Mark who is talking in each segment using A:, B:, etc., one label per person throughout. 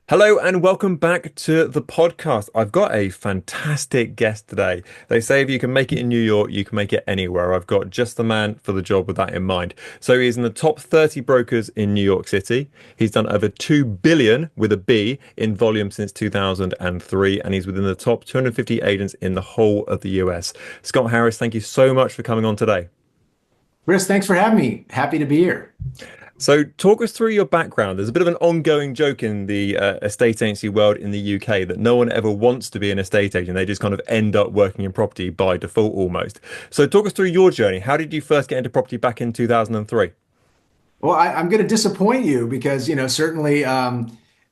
A: Hello and welcome back to the podcast. I've got a fantastic guest today. They say if you can make it in New York, you can make it anywhere. I've got just the man for the job with that in mind. So he's in the top 30 brokers in New York City. He's done over 2 billion with a B in volume since 2003, and he's within the top 250 agents in the whole of the US. Scott Harris, thank you so much for coming on today.
B: Chris, thanks for having me. Happy to be here.
A: So, talk us through your background. There's a bit of an ongoing joke in the estate agency world in the UK that no one ever wants to be an estate agent. They just kind of end up working in property by default almost. So, talk us through your journey. How did you first get into property back in 2003?
B: Well, I'm going to disappoint you because, certainly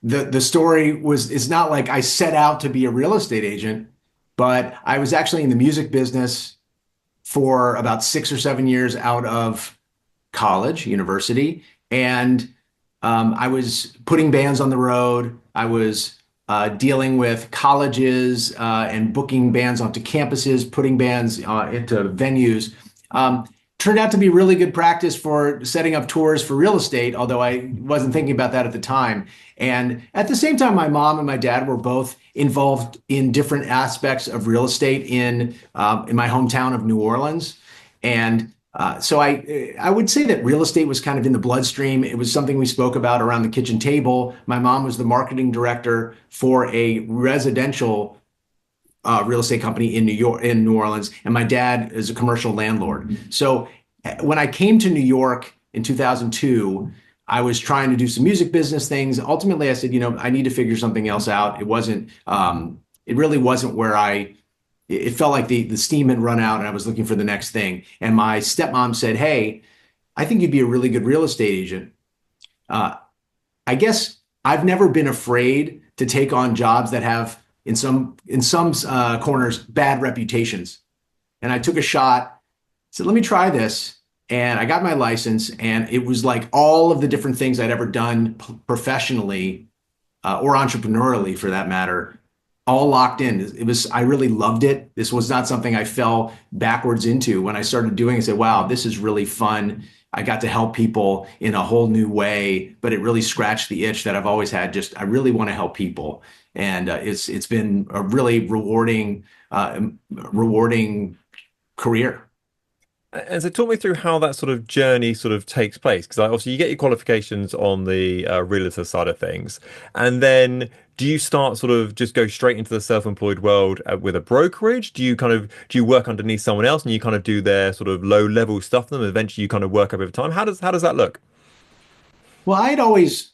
B: the story it's not like I set out to be a real estate agent, but I was actually in the music business for about 6 or 7 years out of college, university, and I was putting bands on the road. I was dealing with colleges and booking bands onto campuses, putting bands into venues. Turned out to be really good practice for setting up tours for real estate, although I wasn't thinking about that at the time. And at the same time, my mom and my dad were both involved in different aspects of real estate in my hometown of New Orleans. And so I would say that real estate was kind of in the bloodstream. It was something we spoke about around the kitchen table. My mom was the marketing director for a residential real estate company in New Orleans, and my dad is a commercial landlord. So when I came to New York in 2002, I was trying to do some music business things. Ultimately, I said, I need to figure something else out. It really wasn't where it felt like the steam had run out and I was looking for the next thing. And my stepmom said, "Hey, I think you'd be a really good real estate agent." I guess I've never been afraid to take on jobs that have in some corners bad reputations. And I took a shot, said, "Let me try this." And I got my license, and it was like all of the different things I'd ever done professionally or entrepreneurially for that matter, all locked in. I really loved it. This was not something I fell backwards into. When I started doing it, I said, "Wow, this is really fun." I got to help people in a whole new way, but it really scratched the itch that I've always had. I really want to help people. And it's been a really rewarding career.
A: And so, talk me through how that sort of journey sort of takes place. Because obviously, you get your qualifications on the realtor side of things, and then do you start sort of just go straight into the self-employed world with a brokerage? Do you work underneath someone else and you kind of do their sort of low-level stuff for them? Eventually, you kind of work up over time. How does that look?
B: Well, I'd always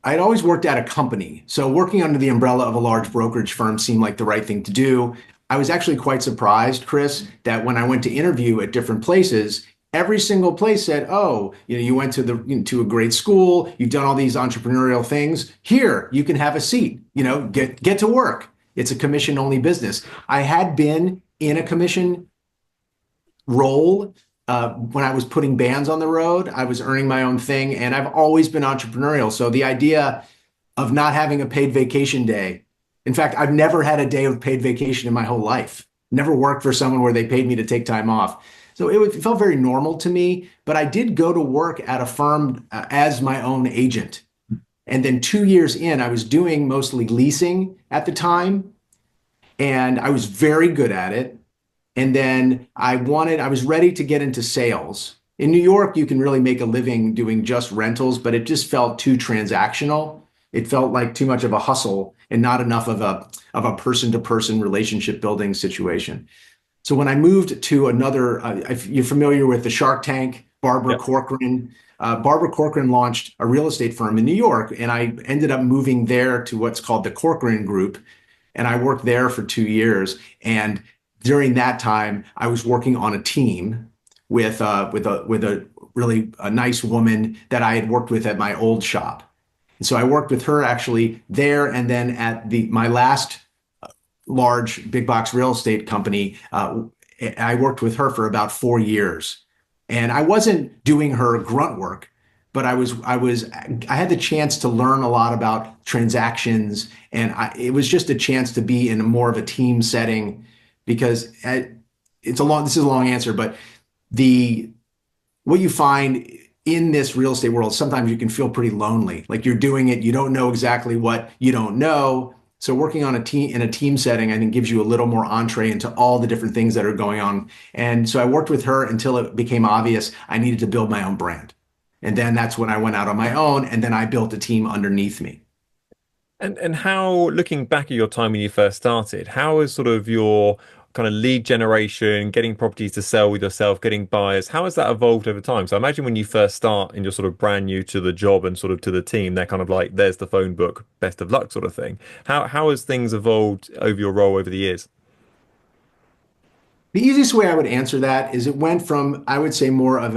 B: worked at a company. So working under the umbrella of a large brokerage firm seemed like the right thing to do. I was actually quite surprised, Chris, that when I went to interview at different places, every single place said, "Oh, you went to a great school, you've done all these entrepreneurial things. Here, you can have a seat. Get to work." It's a commission only business. I had been in a commission role when I was putting bands on the road. I was earning my own thing, and I've always been entrepreneurial. So the idea of not having a paid vacation day, in fact, I've never had a day of paid vacation in my whole life. Never worked for someone where they paid me to take time off. So it felt very normal to me, but I did go to work at a firm as my own agent. And then 2 years in, I was doing mostly leasing at the time, and I was very good at it. And then I was ready to get into sales. In New York, you can really make a living doing just rentals, but it just felt too transactional. It felt like too much of a hustle and not enough of a person-to-person relationship building situation. So when I moved to another, if you're familiar with the Shark Tank, Barbara
A: Yeah.
B: Corcoran. Barbara Corcoran launched a real estate firm in New York, and I ended up moving there to what's called the Corcoran Group, and I worked there for 2 years. And during that time, I was working on a team with a really a nice woman that I had worked with at my old shop. And so I worked with her actually there, and then at my last large big box real estate company, I worked with her for about 4 years. And I wasn't doing her grunt work, but I had the chance to learn a lot about transactions, and it was just a chance to be in more of a team setting because this is a long answer, but the what you find in this real estate world, sometimes you can feel pretty lonely. Like you're doing it, you don't know exactly what you don't know. So working on a team in a team setting, I think gives you a little more entree into all the different things that are going on. And so I worked with her until it became obvious I needed to build my own brand. And then that's when I went out on my own, and then I built a team underneath me.
A: And how, looking back at your time when you first started, how is sort of your kind of lead generation, getting properties to sell with yourself, getting buyers, how has that evolved over time? So I imagine when you first start and you're sort of brand new to the job and sort of to the team, they're kind of like, there's the phone book, best of luck sort of thing. How has things evolved over your role over the years?
B: The easiest way I would answer that is it went from, I would say, more of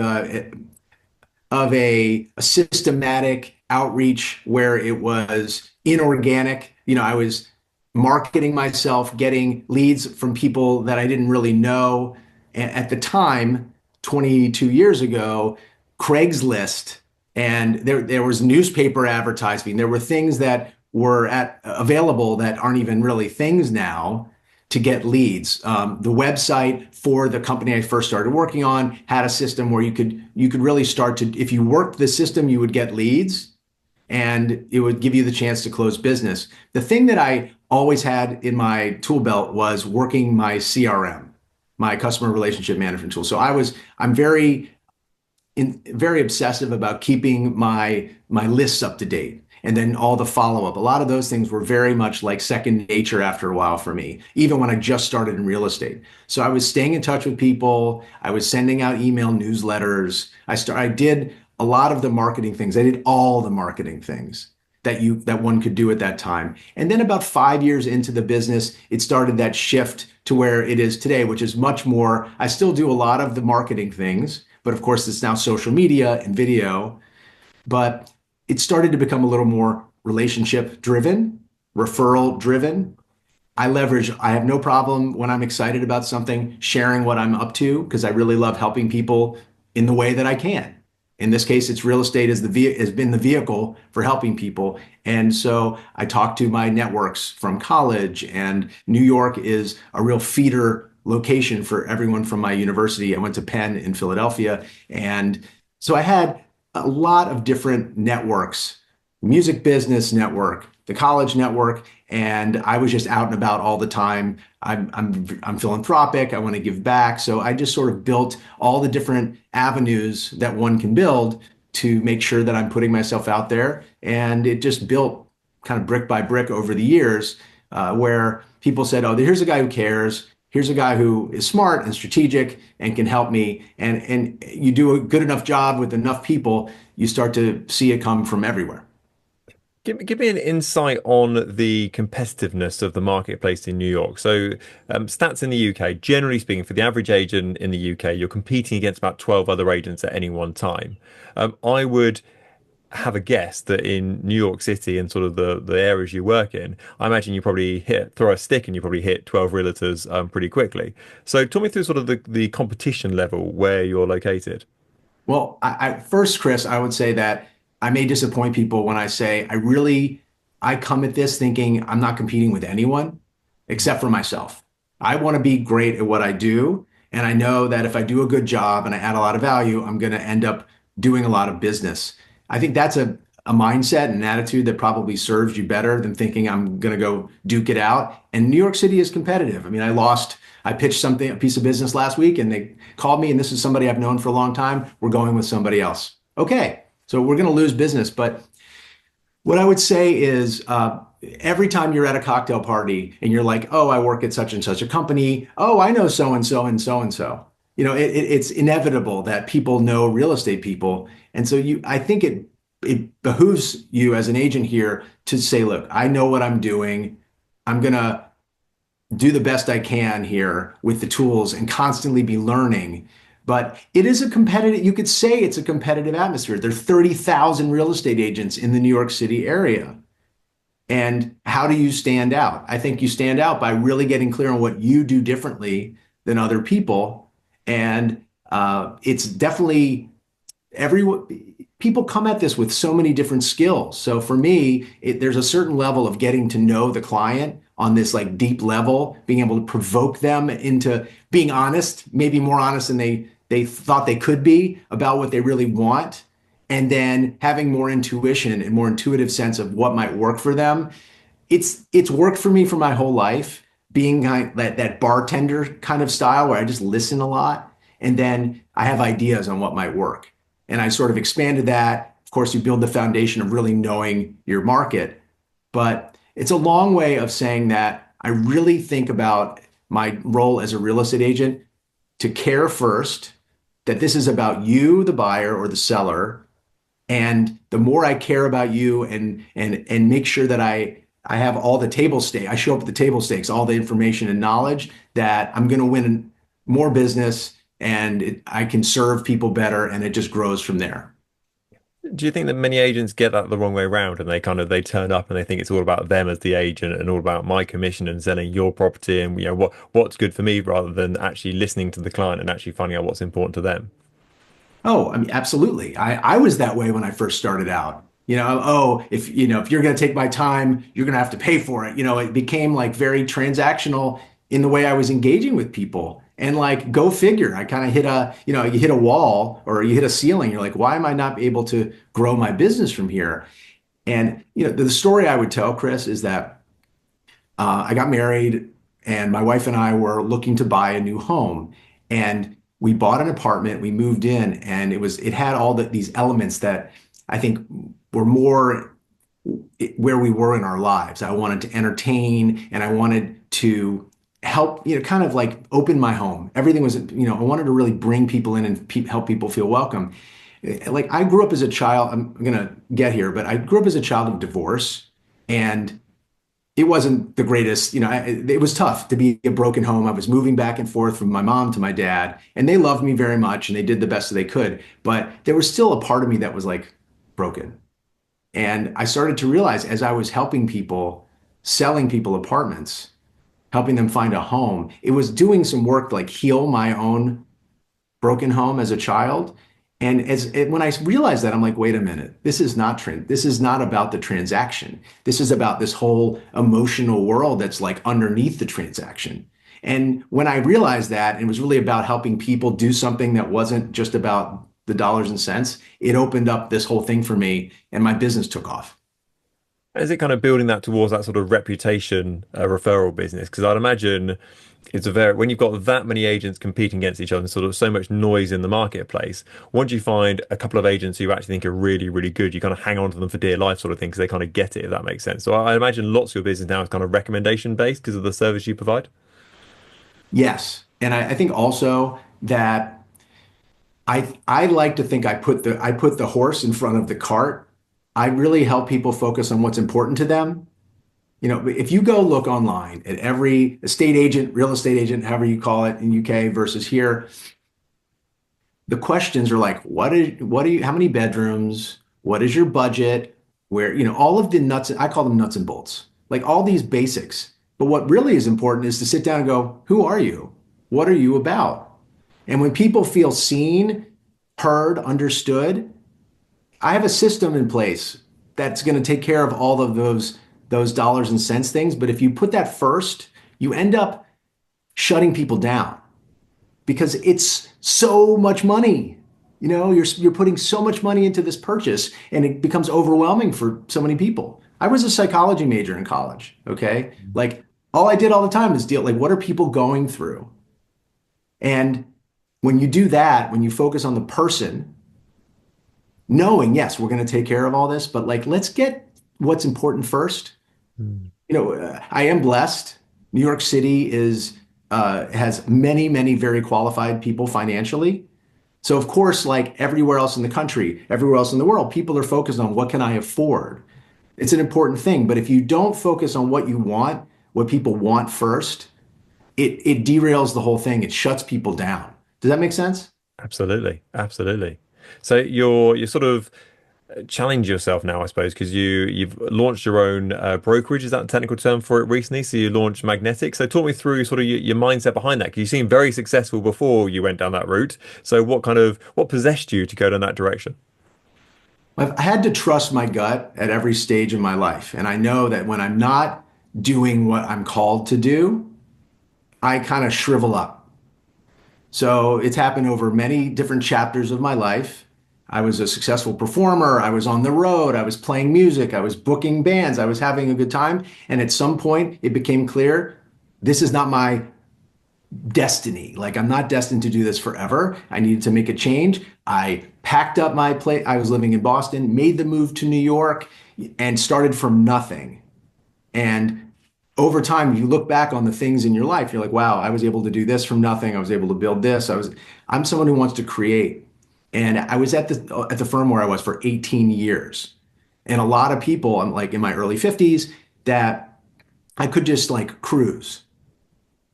B: a systematic outreach where it was inorganic. I was marketing myself, getting leads from people that I didn't really know. And at the time, 22 years ago, Craigslist and there was newspaper advertising. There were things that were available that aren't even really things now to get leads. The website for the company I first started working on had a system where you could really start to, if you worked the system, you would get leads and it would give you the chance to close business. The thing that I always had in my tool belt was working my CRM, my customer relationship management tool. So I'm very obsessive about keeping my lists up to date. And then all the follow up. A lot of those things were very much like second nature after a while for me, even when I just started in real estate. So I was staying in touch with people. I was sending out email newsletters. I did a lot of the marketing things. I did all the marketing things that one could do at that time. And then about 5 years into the business, it started that shift to where it is today, which is much more. I still do a lot of the marketing things, but of course it's now social media and video. But it started to become a little more relationship driven, referral driven. I have no problem when I'm excited about something, sharing what I'm up to, because I really love helping people in the way that I can. In this case, it's real estate has been the vehicle for helping people. And so I talk to my networks from college, and New York is a real feeder location for everyone from my university. I went to Penn in Philadelphia. And so I had a lot of different networks, music business network, the college network, and I was just out and about all the time. I'm philanthropic. I want to give back. So I just sort of built all the different avenues that one can build to make sure that I'm putting myself out there. And it just built kind of brick by brick over the years, where people said, "Oh, here's a guy who cares. Here's a guy who is smart and strategic and can help me." And you do a good enough job with enough people, you start to see it come from everywhere.
A: Give me an insight on the competitiveness of the marketplace in New York. So, stats in the UK, generally speaking, for the average agent in the UK, you're competing against about 12 other agents at any one time. I would have a guess that in New York City and sort of the areas you work in, I imagine you probably throw a stick and you probably hit 12 realtors pretty quickly. So, talk me through sort of the competition level where you're located.
B: Well, first, Chris, I would say that I may disappoint people when I say I come at this thinking I'm not competing with anyone except for myself. I want to be great at what I do. And I know that if I do a good job and I add a lot of value, I'm going to end up doing a lot of business. I think that's a mindset and an attitude that probably serves you better than thinking I'm going to go duke it out. And New York City is competitive. I mean, I pitched a piece of business last week, and they called me, and this is somebody I've known for a long time. We're going with somebody else. Okay. So we're going to lose business. But what I would say is every time you're at a cocktail party and you're like, "Oh, I work at such and such a company. Oh, I know so and so and so and so." It's inevitable that people know real estate people. And so I think it behooves you as an agent here to say, "Look, I know what I'm doing. I'm going to do the best I can here with the tools and constantly be learning." But it is you could say it's a competitive atmosphere. There are 30,000 real estate agents in the New York City area. And how do you stand out? I think you stand out by really getting clear on what you do differently than other people. And it's definitely everyone. People come at this with so many different skills. So for me, there's a certain level of getting to know the client on this like deep level, being able to provoke them into being honest, maybe more honest than they thought they could be about what they really want. and then having more intuition and more intuitive sense of what might work for them. It's worked for me for my whole life, being that bartender kind of style where I just listen a lot, and then I have ideas on what might work. And I sort of expanded that. Of course, you build the foundation of really knowing your market, but it's a long way of saying that I really think about my role as a real estate agent to care first, that this is about you, the buyer or the seller, and the more I care about you and make sure that I have all the table stakes, I show up at the table stakes, all the information and knowledge that I'm going to win more business and I can serve people better, and it just grows from there.
A: Do you think that many agents get that the wrong way around and they turn up and they think it's all about them as the agent and all about my commission and selling your property and what's good for me rather than actually listening to the client and actually finding out what's important to them?
B: Oh, I mean, absolutely. I was that way when I first started out. Oh, if you're going to take my time, you're going to have to pay for it. It became like very transactional in the way I was engaging with people. And like, go figure, I kind of you hit a wall or you hit a ceiling. You're like, why am I not able to grow my business from here? And, the story I would tell, Chris, is that I got married and my wife and I were looking to buy a new home. And we bought an apartment, we moved in, and it had all these elements that I think were more where we were in our lives. I wanted to entertain and I wanted to help, kind of like open my home. Everything was, I wanted to really bring people in and help people feel welcome. Like I grew up as a child, I'm gonna get here, but I grew up as a child of divorce, and it wasn't the greatest, it was tough to be a broken home. I was moving back and forth from my mom to my dad, and they loved me very much and they did the best that they could. But there was still a part of me that was like broken. And I started to realize as I was helping people, selling people apartments, helping them find a home, it was doing some work to like heal my own broken home as a child. And when I realized that, I'm like, wait a minute, this is not about the transaction. This is about this whole emotional world that's like underneath the transaction. And when I realized that it was really about helping people do something that wasn't just about the dollars and cents, it opened up this whole thing for me, and my business took off.
A: Is it kind of building that towards that sort of reputation referral business? Because I'd imagine it's a very when you've got that many agents competing against each other and sort of so much noise in the marketplace, once you find a couple of agents who you actually think are really, really good, you kind of hang on to them for dear life sort of thing because they kind of get it, if that makes sense. So I imagine lots of your business now is kind of recommendation based because of the service you provide.
B: Yes. And I think also that I like to think I put the horse in front of the cart. I really help people focus on what's important to them. If you go look online at every estate agent, real estate agent, however you call it in UK versus here, the questions are like, how many bedrooms? What is your budget? Where, all of the nuts, I call them nuts and bolts, like all these basics. But what really is important is to sit down and go, who are you? What are you about? And when people feel seen, heard, understood, I have a system in place that's going to take care of all of those dollars and cents things. But if you put that first, you end up shutting people down because it's so much money. You're putting so much money into this purchase, and it becomes overwhelming for so many people. I was a psychology major in college. Okay, like all I did all the time is deal like what are people going through, and when you do that, when you focus on the person, knowing, yes, we're going to take care of all this, but like, let's get what's important first.
A: Mm.
B: I am blessed. New York City has many, many very qualified people financially. So of course, like everywhere else in the country, everywhere else in the world, people are focused on what can I afford? It's an important thing. But if you don't focus on what you want, what people want first, it derails the whole thing. It shuts people down. Does that make sense?
A: Absolutely, absolutely. So you're sort of challenge yourself now, I suppose, because you've launched your own brokerage. Is that a technical term for it recently? So you launched Magnetic. So talk me through sort of your mindset behind that, because you seemed very successful before you went down that route. So what possessed you to go down that direction?
B: I've had to trust my gut at every stage of my life. And I know that when I'm not doing what I'm called to do, I kind of shrivel up. So it's happened over many different chapters of my life. I was a successful performer. I was on the road. I was playing music. I was booking bands. I was having a good time. And at some point, it became clear this is not my destiny. Like, I'm not destined to do this forever. I needed to make a change. I packed up my place. I was living in Boston, made the move to New York, and started from nothing. And over time, you look back on the things in your life, you're like, wow, I was able to do this from nothing. I was able to build this. I'm someone who wants to create. And I was at the firm where I was for 18 years. And a lot of people, I'm like in my early 50s, that I could just like cruise.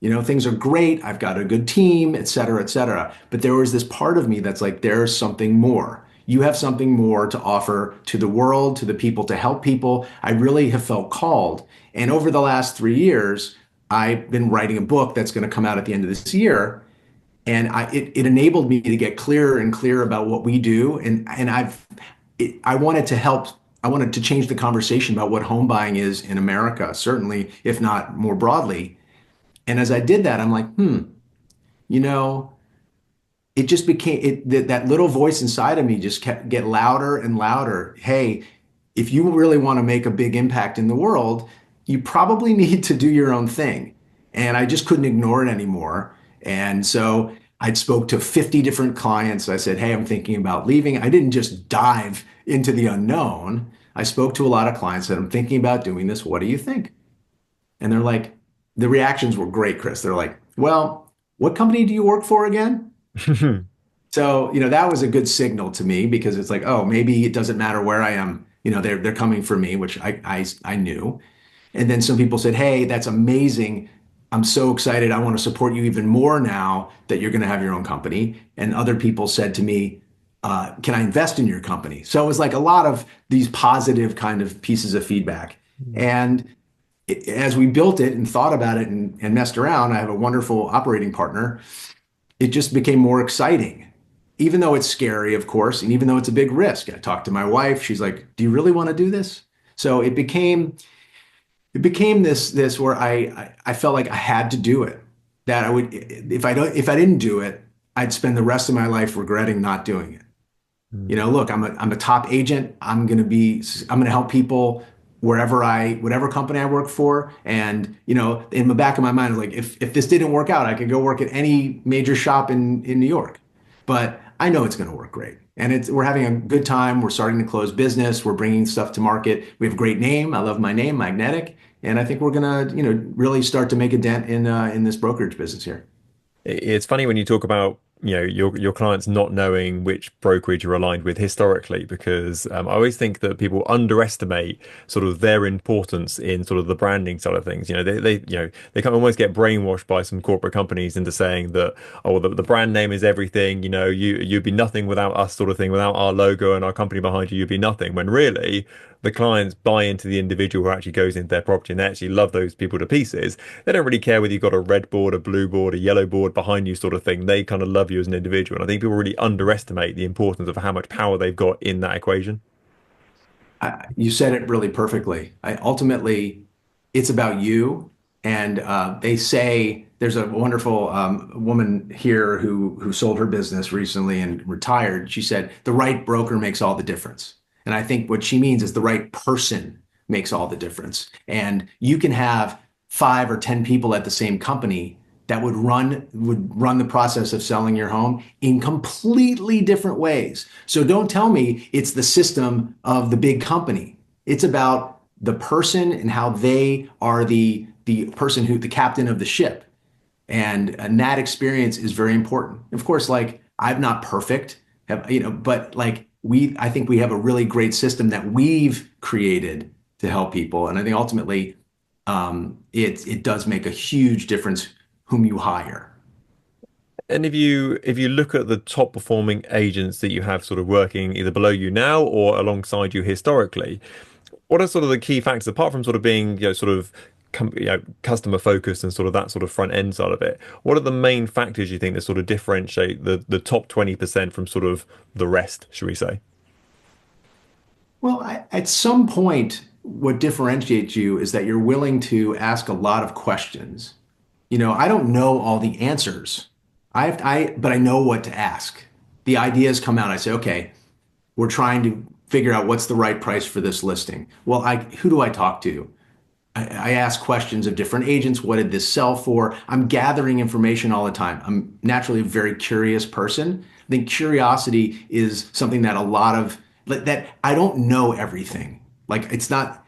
B: Things are great. I've got a good team, et cetera, et cetera. But there was this part of me that's like, there's something more. You have something more to offer to the world, to the people, to help people. I really have felt called. And over the last 3 years, I've been writing a book that's going to come out at the end of this year. And it enabled me to get clearer and clearer about what we do. I wanted to help. I wanted to change the conversation about what home buying is in America, certainly, if not more broadly. And as I did that, I'm like, you know, it just became that little voice inside of me just kept get louder and louder. Hey, if you really want to make a big impact in the world, you probably need to do your own thing. And I just couldn't ignore it anymore. And so I spoke to 50 different clients. I said, hey, I'm thinking about leaving. I didn't just dive into the unknown. I spoke to a lot of clients that I'm thinking about doing this. What do you think? And they're like, the reactions were great, Chris. They're like, well, what company do you work for again? So, that was a good signal to me because it's like, oh, maybe it doesn't matter where I am. They're coming for me, which I knew. And then some people said, hey, that's amazing. I'm so excited. I want to support you even more now that you're going to have your own company. And other people said to me, can I invest in your company? So it was like a lot of these positive kind of pieces of feedback. And as we built it and thought about it and messed around, I have a wonderful operating partner. It just became more exciting, even though it's scary, of course, and even though it's a big risk. I talked to my wife. She's like, "Do you really want to do this?" So it became this where I felt like I had to do it. That I would if I didn't do it, I'd spend the rest of my life regretting not doing it. Look, I'm a top agent. I'm gonna help people whatever company I work for. And in the back of my mind, like if this didn't work out, I could go work at any major shop in New York. But I know it's gonna work great. And we're having a good time. We're starting to close business. We're bringing stuff to market. We have a great name. I love my name, Magnetic. And I think we're gonna, really start to make a dent in this brokerage business here.
A: It's funny when you talk about, your clients not knowing which brokerage you're aligned with historically, because I always think that people underestimate sort of their importance in sort of the branding side of things. They can almost get brainwashed by some corporate companies into saying that, oh, the brand name is everything. You'd be nothing without us, sort of thing, without our logo and our company behind you, you'd be nothing. When really the clients buy into the individual who actually goes into their property and they actually love those people to pieces. They don't really care whether you've got a red board, a blue board, a yellow board behind you, sort of thing. They kind of love you as an individual. And I think people really underestimate the importance of how much power they've got in that equation.
B: You said it really perfectly. Ultimately, it's about you. And they say there's a wonderful woman here who sold her business recently and retired. She said the right broker makes all the difference. And I think what she means is the right person makes all the difference. And you can have 5 or 10 people at the same company that would run the process of selling your home in completely different ways. So don't tell me it's the system of the big company. It's about the person and how they are the person the captain of the ship. And that experience is very important. Of course, like I'm not perfect, but like I think we have a really great system that we've created to help people. And I think ultimately, it does make a huge difference whom you hire.
A: And if you look at the top performing agents that you have sort of working either below you now or alongside you historically, what are sort of the key factors apart from sort of being, sort of customer focused and sort of that sort of front end side of it? What are the main factors you think that sort of differentiate the top 20% from sort of the rest, should we say?
B: Well, at some point, what differentiates you is that you're willing to ask a lot of questions. I don't know all the answers. But I know what to ask. The ideas come out. I say, okay, we're trying to figure out what's the right price for this listing. Well, who do I talk to? I ask questions of different agents. What did this sell for? I'm gathering information all the time. I'm naturally a very curious person. I think curiosity is something that a lot of that I don't know everything. Like it's not,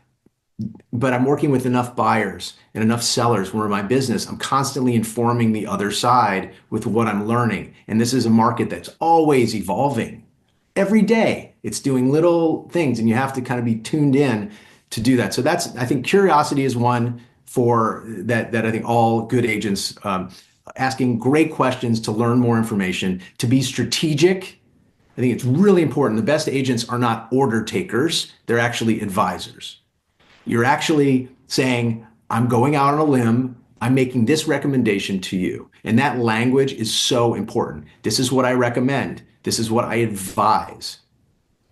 B: but I'm working with enough buyers and enough sellers where in my business, I'm constantly informing the other side with what I'm learning. And this is a market that's always evolving. Every day, it's doing little things, and you have to kind of be tuned in to do that. So I think curiosity is one for that I think all good agents asking great questions to learn more information, to be strategic. I think it's really important. The best agents are not order takers, they're actually advisors. You're actually saying, I'm going out on a limb. I'm making this recommendation to you. And that language is so important. This is what I recommend. This is what I advise.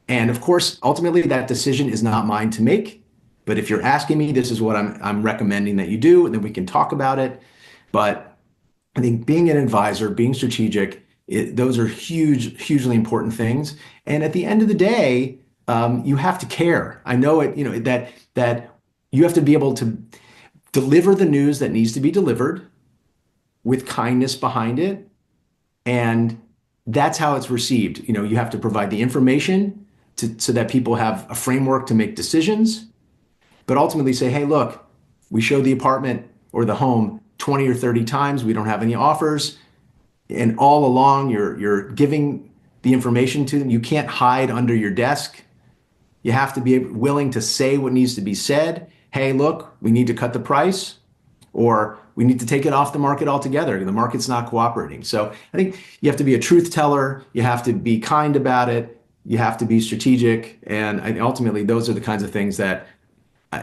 B: And of course, ultimately, that decision is not mine to make. But if you're asking me, this is what I'm recommending that you do, and then we can talk about it. But I think being an advisor, being strategic, those are hugely important things. And at the end of the day, you have to care. I know it, that you have to be able to deliver the news that needs to be delivered with kindness behind it. And that's how it's received. You have to provide the information so that people have a framework to make decisions, but ultimately say, hey, look, we showed the apartment or the home 20 or 30 times. We don't have any offers. And all along, you're giving the information to them. You can't hide under your desk. You have to be willing to say what needs to be said. Hey, look, we need to cut the price, or we need to take it off the market altogether. The market's not cooperating. So I think you have to be a truth teller. You have to be kind about it. You have to be strategic. And ultimately, those are the kinds of things that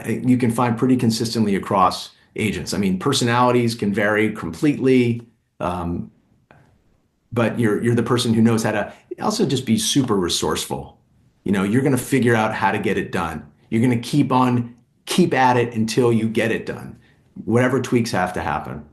B: you can find pretty consistently across agents. I mean, personalities can vary completely. But you're the person who knows how to also just be super resourceful. You're going to figure out how to get it done. You're going to keep at it until you get it done. Whatever tweaks have to happen.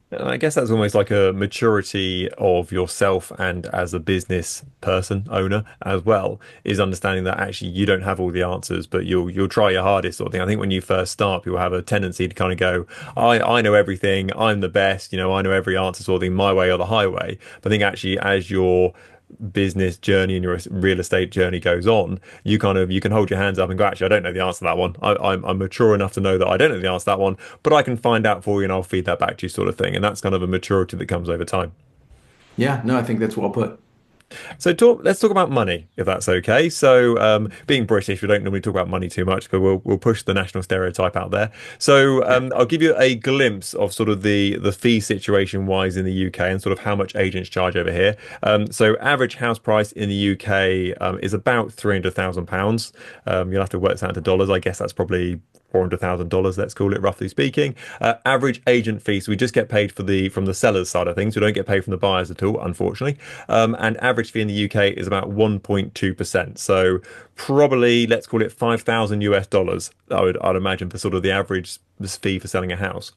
A: And I guess that's almost like a maturity of yourself and as a business person, owner as well, is understanding that actually you don't have all the answers, but you'll try your hardest sort of thing. I think when you first start, people have a tendency to kind of go, I know everything, I'm the best, I know every answer sort of thing, my way or the highway. But I think actually as your business journey and your real estate journey goes on, you can hold your hands up and go, actually, I don't know the answer to that one. I'm mature enough to know that I don't know the answer to that one, but I can find out for you and I'll feed that back to you, sort of thing. And that's kind of a maturity that comes over time.
B: Yeah, no, I think that's well put.
A: So let's talk about money, if that's okay. So being British, we don't normally talk about money too much, but we'll push the national stereotype out there. So
B: Yeah.
A: I'll give you a glimpse of sort of the fee situation wise in the UK and sort of how much agents charge over here. So average house price in the UK is about £300,000. You'll have to work this out into dollars. I guess that's probably $400,000, let's call it, roughly speaking. Average agent fee, so we just get paid from the sellers side of things. We don't get paid from the buyers at all, unfortunately. And average fee in the UK is about 1.2%. So probably let's call it 5,000 US dollars. I'd imagine for sort of the average fee for selling a house.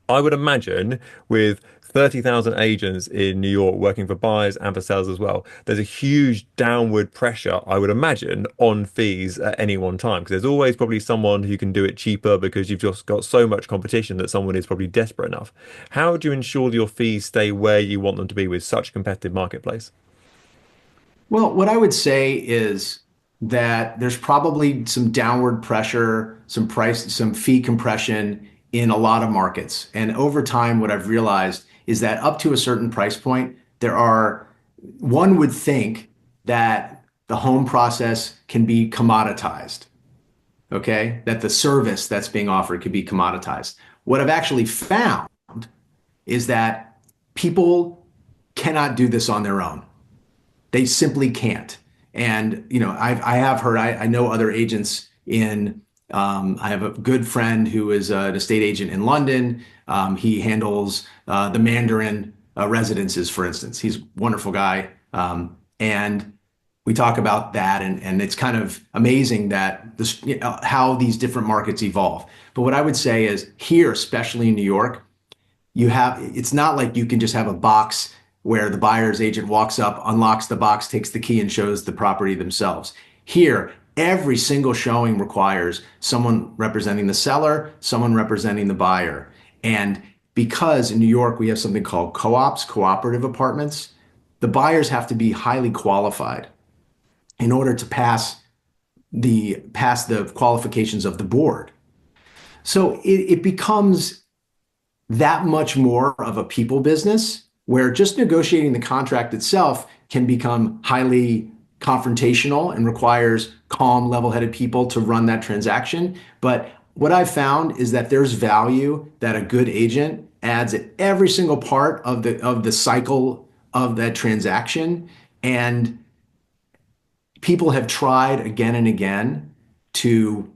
A: I would imagine with 30,000 agents in New York working for buyers and for sellers as well, there's a huge downward pressure, I would imagine, on fees at any one time. Because there's always probably someone who can do it cheaper because you've just got so much competition that someone is probably desperate enough. How do you ensure your fees stay where you want them to be with such a competitive marketplace?
B: Well, what I would say is that there's probably some downward pressure, some fee compression in a lot of markets. And over time, what I've realized is that up to a certain price point, one would think that the home process can be commoditized, okay? That the service that's being offered could be commoditized. What I've actually found is that people cannot do this on their own. They simply can't. And I have heard. I know other agents in. I have a good friend who is an estate agent in London. He handles the Mandarin residences, for instance. He's a wonderful guy, and we talk about that, and it's kind of amazing that how these different markets evolve. But what I would say is here, especially in New York, it's not like you can just have a box where the buyer's agent walks up, unlocks the box, takes the key, and shows the property themselves. Here, every single showing requires someone representing the seller, someone representing the buyer. And because in New York we have something called co-ops, cooperative apartments, the buyers have to be highly qualified in order to pass the qualifications of the board. So it becomes that much more of a people business where just negotiating the contract itself can become highly confrontational and requires calm, level-headed people to run that transaction. But what I've found is that there's value that a good agent adds at every single part of the cycle of that transaction. And people have tried again and again to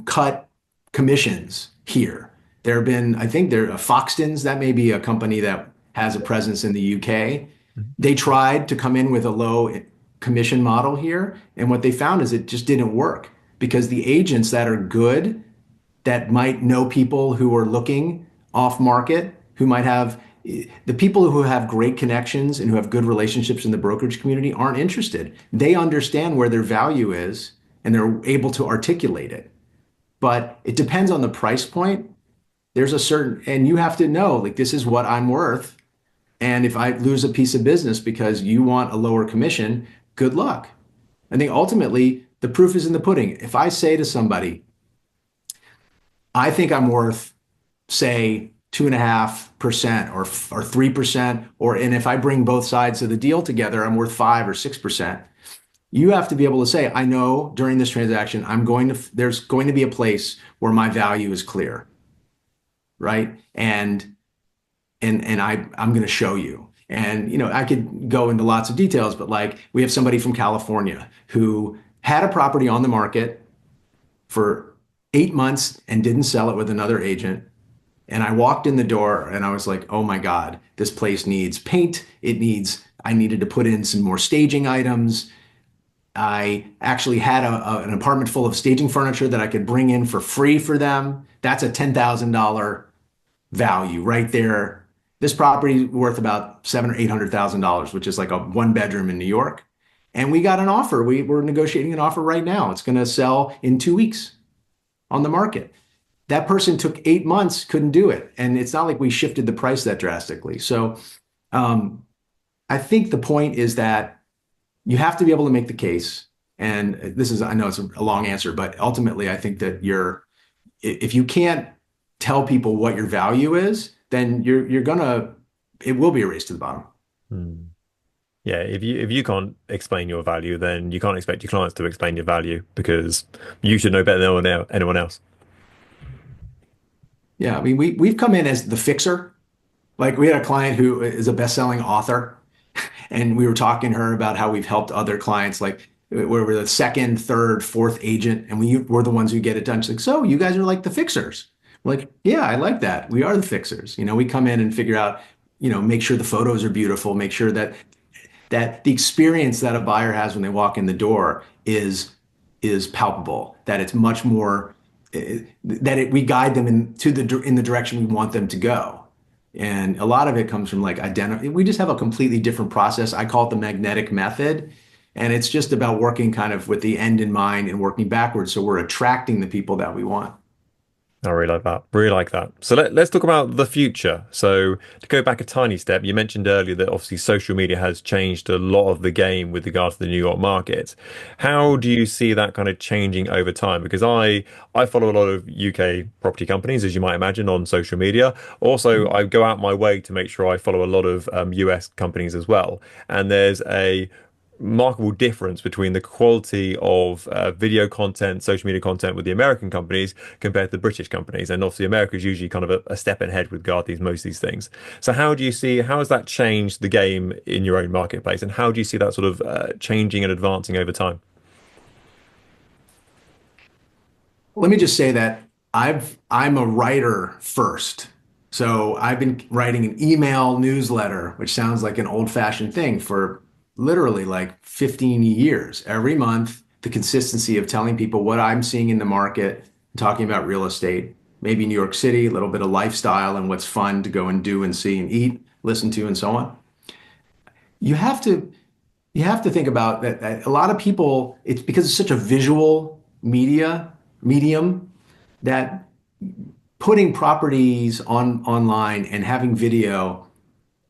B: cut commissions here. There have been, I think there Foxtons, that may be a company that has a presence in the UK.
A: Mhm.
B: They tried to come in with a low commission model here, and what they found is it just didn't work because the agents that are good, that might know people who are looking off market, who might have the people who have great connections and who have good relationships in the brokerage community aren't interested. They understand where their value is and they're able to articulate it. But it depends on the price point. There's a certain, and you have to know, like, this is what I'm worth. And if I lose a piece of business because you want a lower commission, good luck. I think ultimately the proof is in the pudding. If I say to somebody, I think I'm worth, say, 2.5% or 3%, and if I bring both sides of the deal together, I'm worth 5 or 6%. You have to be able to say, I know during this transaction, there's going to be a place where my value is clear, right? I'm going to show you. And I could go into lots of details, but like we have somebody from California who had a property on the market for 8 months and didn't sell it with another agent. And I walked in the door and I was like, oh my God, this place needs paint. I needed to put in some more staging items. I actually had an apartment full of staging furniture that I could bring in for free for them. That's a $10,000 value right there. This property is worth about $700,000 or $800,000, which is like a one bedroom in New York. And we got an offer. We're negotiating an offer right now. It's going to sell in 2 weeks on the market. That person took 8 months, couldn't do it. And it's not like we shifted the price that drastically. So I think the point is that you have to be able to make the case. And I know it's a long answer, but ultimately, I think that if you can't tell people what your value is, then it will be a race to the bottom.
A: Hmm. Yeah, if you can't explain your value, then you can't expect your clients to explain your value because you should know better than anyone else.
B: Yeah, I mean, we've come in as the fixer. Like we had a client who is a best-selling author, and we were talking to her about how we've helped other clients, like where we're the second, third, fourth agent, and we're the ones who get it done. She's like, so you guys are like the fixers. We're like, yeah, I like that. We are the fixers. We come in and figure out, make sure the photos are beautiful, make sure that the experience that a buyer has when they walk in the door is palpable, that it's much more we guide them in the direction we want them to go. And a lot of it comes from like identity. We just have a completely different process. I call it the magnetic method. And it's just about working kind of with the end in mind and working backwards. So we're attracting the people that we want.
A: I really like that. Really like that. So let's talk about the future. So to go back a tiny step, you mentioned earlier that obviously social media has changed a lot of the game with regard to the New York market. How do you see that kind of changing over time? Because I follow a lot of UK property companies, as you might imagine, on social media. Also, I go out my way to make sure I follow a lot of US companies as well. And there's a remarkable difference between the quality of video content, social media content with the American companies compared to the British companies. And obviously, America is usually kind of a step ahead with regard to most of these things. So, how has that changed the game in your own marketplace? And how do you see that sort of changing and advancing over time?
B: Let me just say that I'm a writer first. So I've been writing an email newsletter, which sounds like an old-fashioned thing for literally like 15 years. Every month, the consistency of telling people what I'm seeing in the market, talking about real estate, maybe New York City, a little bit of lifestyle and what's fun to go and do and see and eat. listen to, and so on. You have to you have to think about that a lot of people, it's because it's such a visual medium that putting properties online and having video,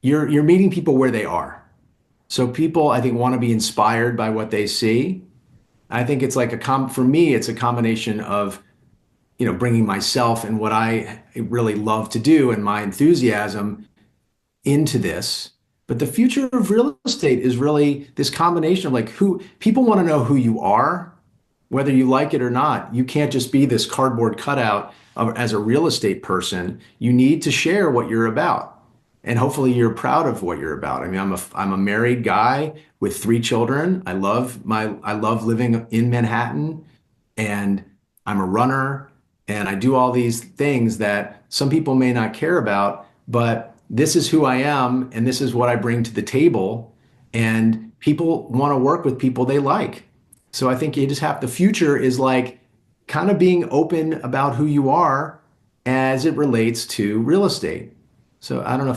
B: you're meeting people where they are. So people, I think, want to be inspired by what they see. I think it's like for me, it's a combination of, bringing myself and what I really love to do and my enthusiasm into this. But the future of real estate is really this combination of, like, who people want to know who you are, whether you like it or not. You can't just be this cardboard cutout as a real estate person. You need to share what you're about. And hopefully you're proud of what you're about. I mean, I'm a married guy with 3 children. I love living in Manhattan, and I'm a runner, and I do all these things that some people may not care about, but this is who I am and this is what I bring to the table. And people want to work with people they like. So I think the future is like kind of being open about who you are as it relates to real estate. So I don't know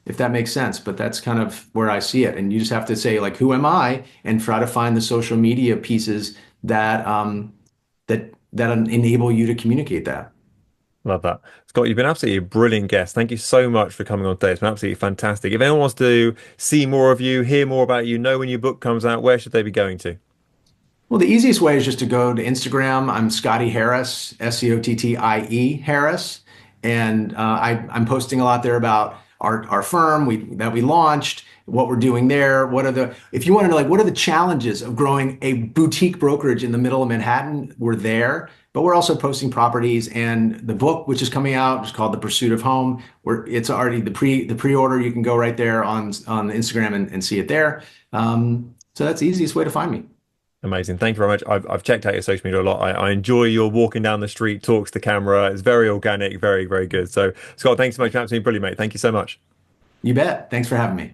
B: if that makes sense, but that's kind of where I see it. And you just have to say, like, who am I, and try to find the social media pieces that enable you to communicate that.
A: Love that. Scott, you've been absolutely a brilliant guest. Thank you so much for coming on today. It's been absolutely fantastic. If anyone wants to see more of you, hear more about you, know when your book comes out, where should they be going to?
B: Well, the easiest way is just to go to Instagram. I'm Scotty Harris, Scottie Harris, and I'm posting a lot there about our firm that we launched, what we're doing there. If you want to know, like, what are the challenges of growing a boutique brokerage in the middle of Manhattan? We're there, but we're also posting properties, and the book, which is coming out, is called The Pursuit of Home. Where it's already the pre-order. You can go right there on Instagram and see it there. So that's the easiest way to find me.
A: Amazing. Thank you very much. I've checked out your social media a lot. I enjoy your walking down the street, talks to camera. It's very organic, very, very good. So, Scott, thanks so much. You're absolutely brilliant, mate. Thank you so much.
B: You bet. Thanks for having me.